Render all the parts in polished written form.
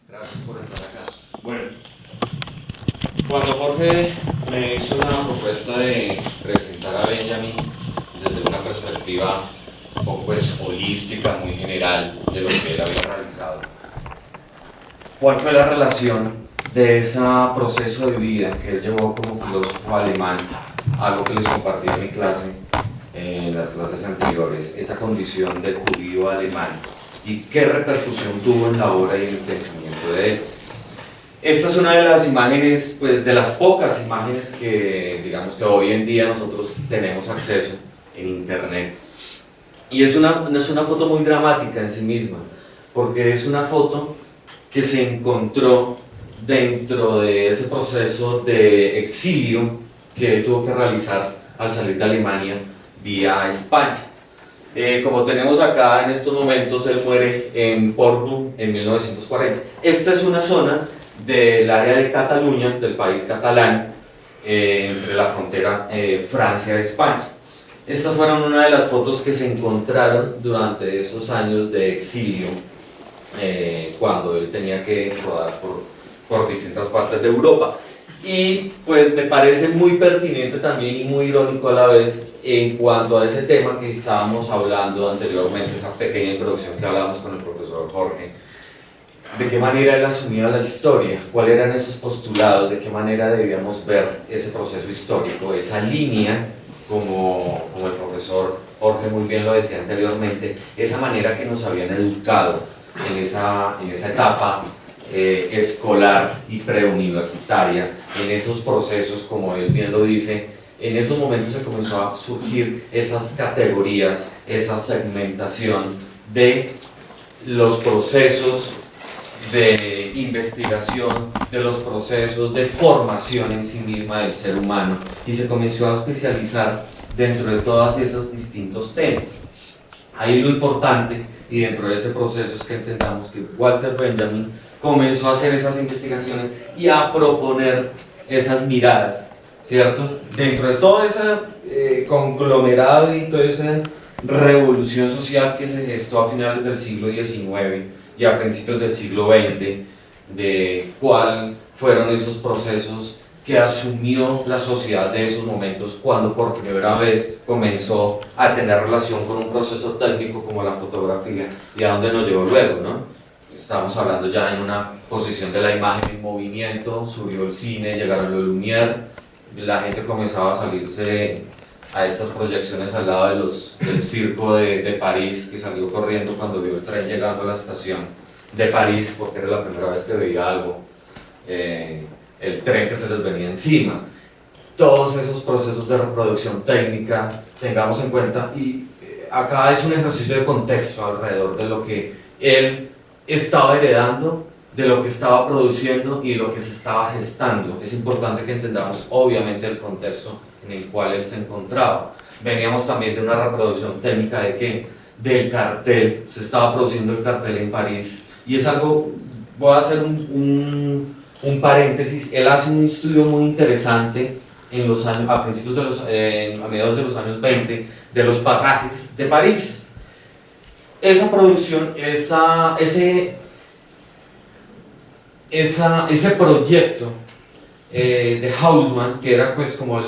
Gracias por estar acá. Bueno, cuando Jorge me hizo una propuesta de presentar a Benjamin desde una perspectiva un poco pues holística, muy general de lo que él había realizado, ¿cuál fue la relación de ese proceso de vida que él llevó como filósofo alemán, algo que les compartí en mi clase, en las clases anteriores, esa condición del judío alemán, y qué repercusión tuvo en la obra y en el pensamiento de él? Esta es una de las imágenes, pues de las pocas imágenes que, digamos, que hoy en día nosotros tenemos acceso en internet. Y es una foto muy dramática en sí misma, porque es una foto que se encontró dentro de ese proceso de exilio que él tuvo que realizar al salir de Alemania vía España. Como tenemos acá en estos momentos, él muere en Portbou en 1940. Esta es una zona del área de Cataluña, del país catalán, entre la frontera Francia-España. Estas fueron una de las fotos que se encontraron durante esos años de exilio, cuando él tenía que rodar por distintas partes de Europa. Y pues me parece muy pertinente también y muy irónico a la vez en cuanto a ese tema que estábamos hablando anteriormente, esa pequeña introducción que hablamos con el profesor Jorge, de qué manera él asumía la historia, cuáles eran esos postulados, de qué manera debíamos ver ese proceso histórico, esa línea, como el profesor Jorge muy bien lo decía anteriormente, esa manera que nos habían educado en esa etapa escolar y preuniversitaria, en esos procesos, como él bien lo dice. En esos momentos se comenzó a surgir esas categorías, esa segmentación de los procesos de investigación, de los procesos de formación en sí misma del ser humano, y se comenzó a especializar dentro de todos esos distintos temas. Ahí lo importante, y dentro de ese proceso, es que entendamos que Walter Benjamin comenzó a hacer esas investigaciones y a proponer esas miradas, ¿cierto? Dentro de todo ese conglomerado y toda esa revolución social que se gestó a finales del siglo XIX y a principios del siglo XX, de cuáles fueron esos procesos que asumió la sociedad de esos momentos cuando por primera vez comenzó a tener relación con un proceso técnico como la fotografía, y a dónde nos llevó luego, ¿no? Estamos hablando ya en una posición de la imagen en movimiento, subió el cine, llegaron los Lumière, la gente comenzaba a salirse a estas proyecciones al lado del circo de París, que salió corriendo cuando vio el tren llegando a la estación de París, porque era la primera vez que veía algo, el tren que se les venía encima. Todos esos procesos de reproducción técnica, tengamos en cuenta, y acá es un ejercicio de contexto alrededor de lo que él estaba heredando, de lo que estaba produciendo y de lo que se estaba gestando. Es importante que entendamos obviamente el contexto en el cual él se encontraba. Veníamos también de una reproducción técnica de que del cartel, se estaba produciendo el cartel en París, y es algo, voy a hacer un paréntesis. Él hace un estudio muy interesante en los años, a principios de a mediados de los años 20, de los pasajes de París. Esa producción, ese proyecto de Haussmann, que era pues como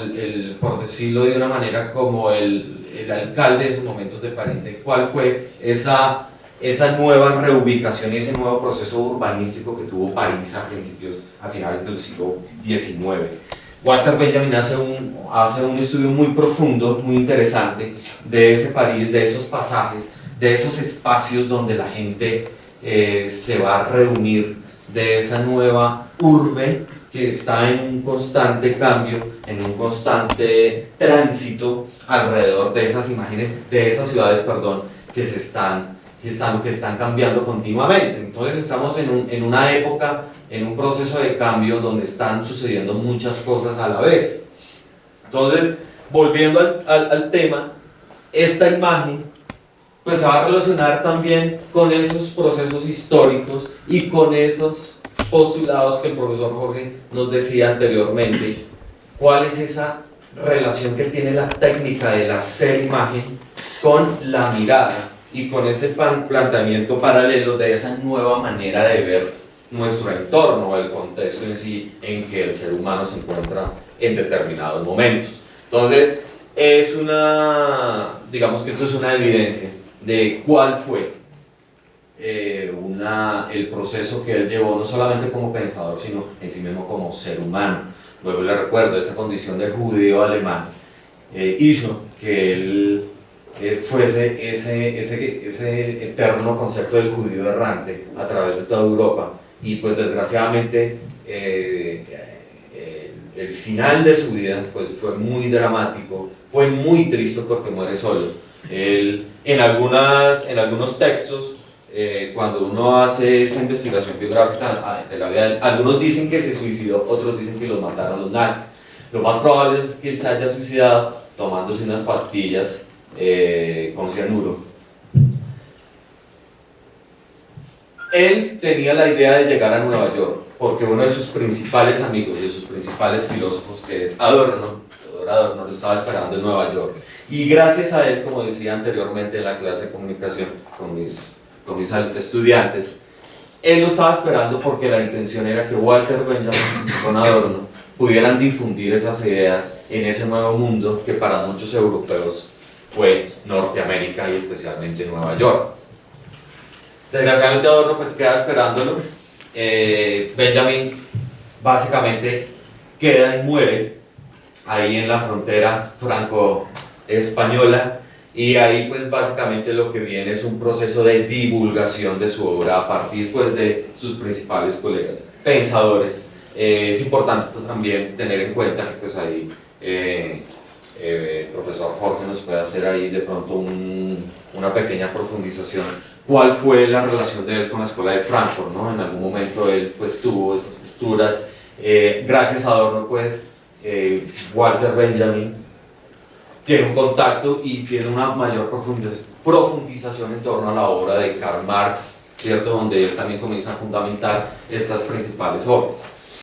por decirlo de una manera, como el alcalde de esos momentos de París, de cuál fue esa nueva reubicación y ese nuevo proceso urbanístico que tuvo París a finales del siglo XIX. Walter Benjamin hace un estudio muy profundo, muy interesante, de ese París, de esos pasajes, de esos espacios donde la gente se va a reunir, de esa nueva urbe que está en un constante cambio, en un constante tránsito alrededor de esas imágenes, de esas ciudades, perdón, que están cambiando continuamente. Entonces estamos en una época, en un proceso de cambio donde están sucediendo muchas cosas a la vez. Entonces, volviendo al tema, esta imagen pues se va a relacionar también con esos procesos históricos y con esos postulados que el profesor Jorge nos decía anteriormente. ¿Cuál es esa relación que tiene la técnica del hacer imagen con la mirada y con ese planteamiento paralelo de esa nueva manera de ver nuestro entorno, el contexto en sí en que el ser humano se encuentra en determinados momentos. Entonces, digamos que esto es una evidencia de cuál fue el proceso que él llevó, no solamente como pensador, sino en sí mismo como ser humano. Luego le recuerdo, esa condición de judío alemán hizo que él fuese ese eterno concepto del judío errante a través de toda Europa, y pues desgraciadamente el final de su vida pues fue muy dramático, fue muy triste porque muere solo. Él, en algunos textos, cuando uno hace esa investigación biográfica de la vida, algunos dicen que se suicidó, otros dicen que lo mataron los nazis. Lo más probable es que él se haya suicidado tomándose unas pastillas con cianuro. Él tenía la idea de llegar a Nueva York porque uno de sus principales amigos y de sus principales filósofos, que es Adorno, lo estaba esperando en Nueva York. Y gracias a él, como decía anteriormente en la clase de comunicación con mis estudiantes, él lo estaba esperando porque la intención era que Walter Benjamin con Adorno pudieran difundir esas ideas en ese nuevo mundo que para muchos europeos fue Norteamérica y especialmente Nueva York. Desgraciadamente Adorno pues queda esperándolo. Benjamin básicamente queda y muere ahí en la frontera franco-española, y ahí pues básicamente lo que viene es un proceso de divulgación de su obra a partir pues de sus principales colegas pensadores. Es importante también tener en cuenta que pues ahí el profesor Jorge nos puede hacer ahí de pronto una pequeña profundización. ¿Cuál fue la relación de él con la escuela de Frankfurt, ¿no? En algún momento él pues tuvo esas posturas. Gracias a Adorno pues Walter Benjamin tiene un contacto y tiene una mayor profundización en torno a la obra de Karl Marx, ¿cierto? Donde él también comienza a fundamentar estas principales obras.